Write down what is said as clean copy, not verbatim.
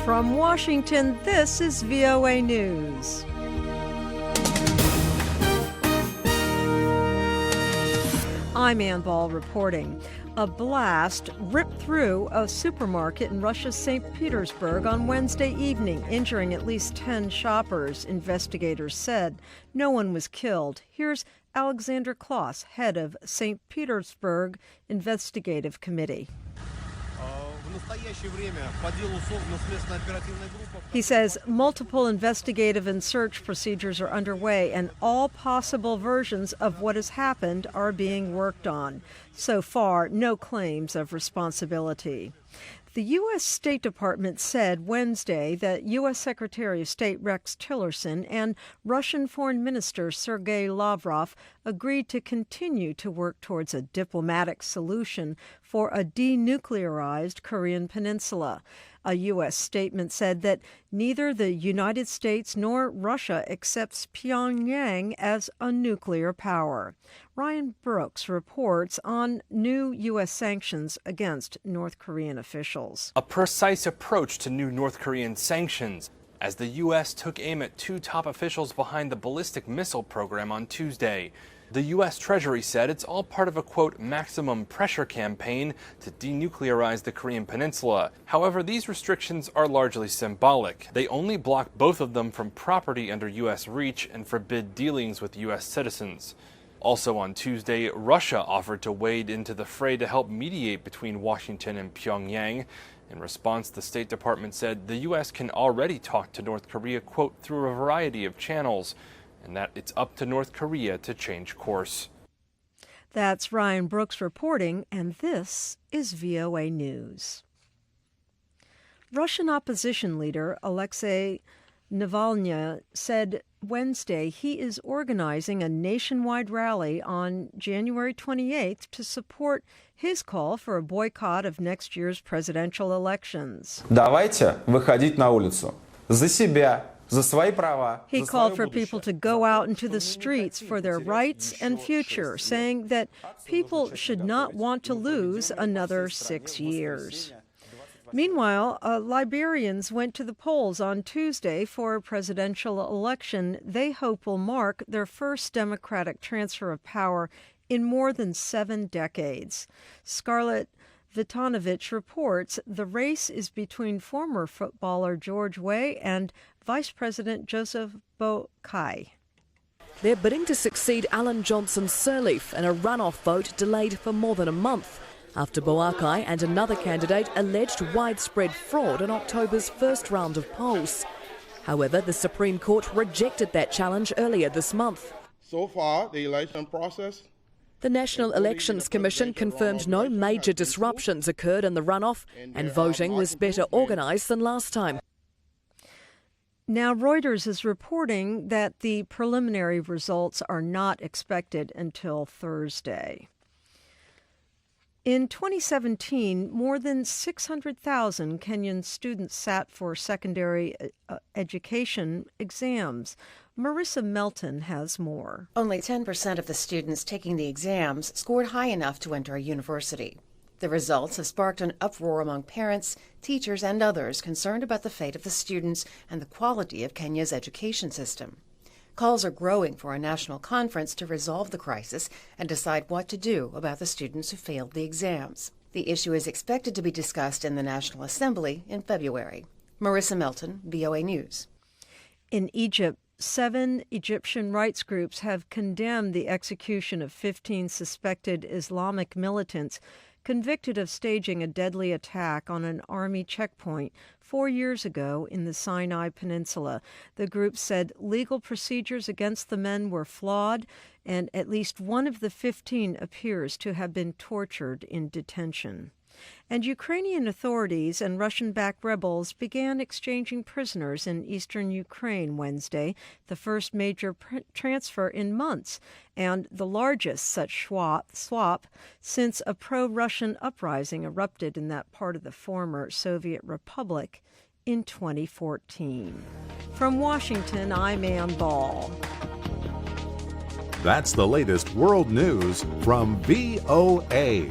From Washington, this is VOA News. I'm Ann Ball reporting. A blast ripped through a supermarket in Russia's St. Petersburg on Wednesday evening, injuring at least 10 shoppers, investigators said. No one was killed. Here's Alexander Klaus, head of St. Petersburg Investigative Committee. He says multiple investigative and search procedures are underway and all possible versions of what has happened are being worked on. So far, no claims of responsibility. The U.S. State Department said Wednesday that U.S. Secretary of State Rex Tillerson and Russian Foreign Minister Sergey Lavrov agreed to continue to work towards a diplomatic solution for a denuclearized Korean peninsula. A U.S. statement said that neither the United States nor Russia accepts Pyongyang as a nuclear power. Ryan Brooks reports on new U.S. sanctions against North Korean officials. A precise approach to new North Korean sanctions, as the U.S. took aim at two top officials behind the ballistic missile program on Tuesday. The U.S. Treasury said it's all part of a, quote, maximum pressure campaign to denuclearize the Korean peninsula. However, these restrictions are largely symbolic. They only block both of them from property under U.S. reach and forbid dealings with U.S. citizens. Also on Tuesday, Russia offered to wade into the fray to help mediate between Washington and Pyongyang. In response, the State Department said the U.S. can already talk to North Korea, quote, through a variety of channels, and that it's up to North Korea to change course. That's Ryan Brooks reporting, and this is VOA News. Russian opposition leader Alexei Navalny said Wednesday he is organizing a nationwide rally on January 28th to support his call for a boycott of next year's presidential elections. Давайте выходить на улицу за себя. He called for people to go out into the streets for their rights and future, saying that people should not want to lose another 6 years. Meanwhile, Liberians went to the polls on Tuesday for a presidential election they hope will mark their first democratic transfer of power in more than 7 decades. Scarlett Vitanovich reports the race is between former footballer George Weah and Vice President Joseph Boakai. They're bidding to succeed Alan Johnson Sirleaf in a runoff vote delayed for more than a month after Boakai and another candidate alleged widespread fraud in October's first round of polls. However, the Supreme Court rejected that challenge earlier this month. So far, the election process. The National Elections Commission confirmed no major disruptions occurred in the runoff and voting was better organised than last time. Now, Reuters is reporting that the preliminary results are not expected until Thursday. In 2017, more than 600,000 Kenyan students sat for secondary education exams. Marissa Melton has more. Only 10% of the students taking the exams scored high enough to enter a university. The results have sparked an uproar among parents, teachers, and others concerned about the fate of the students and the quality of Kenya's education system. Calls are growing for a national conference to resolve the crisis and decide what to do about the students who failed the exams. The issue is expected to be discussed in the National Assembly in February. Marissa Melton, VOA News. In Egypt, 7 Egyptian rights groups have condemned the execution of 15 suspected Islamic militants convicted of staging a deadly attack on an army checkpoint 4 years ago in the Sinai Peninsula. The group said legal procedures against the men were flawed, and at least one of the 15 appears to have been tortured in detention. And Ukrainian authorities and Russian-backed rebels began exchanging prisoners in eastern Ukraine Wednesday, the first major transfer in months, and the largest such swap since a pro-Russian uprising erupted in that part of the former Soviet Republic in 2014. From Washington, I'm Ann Ball. That's the latest world news from VOA.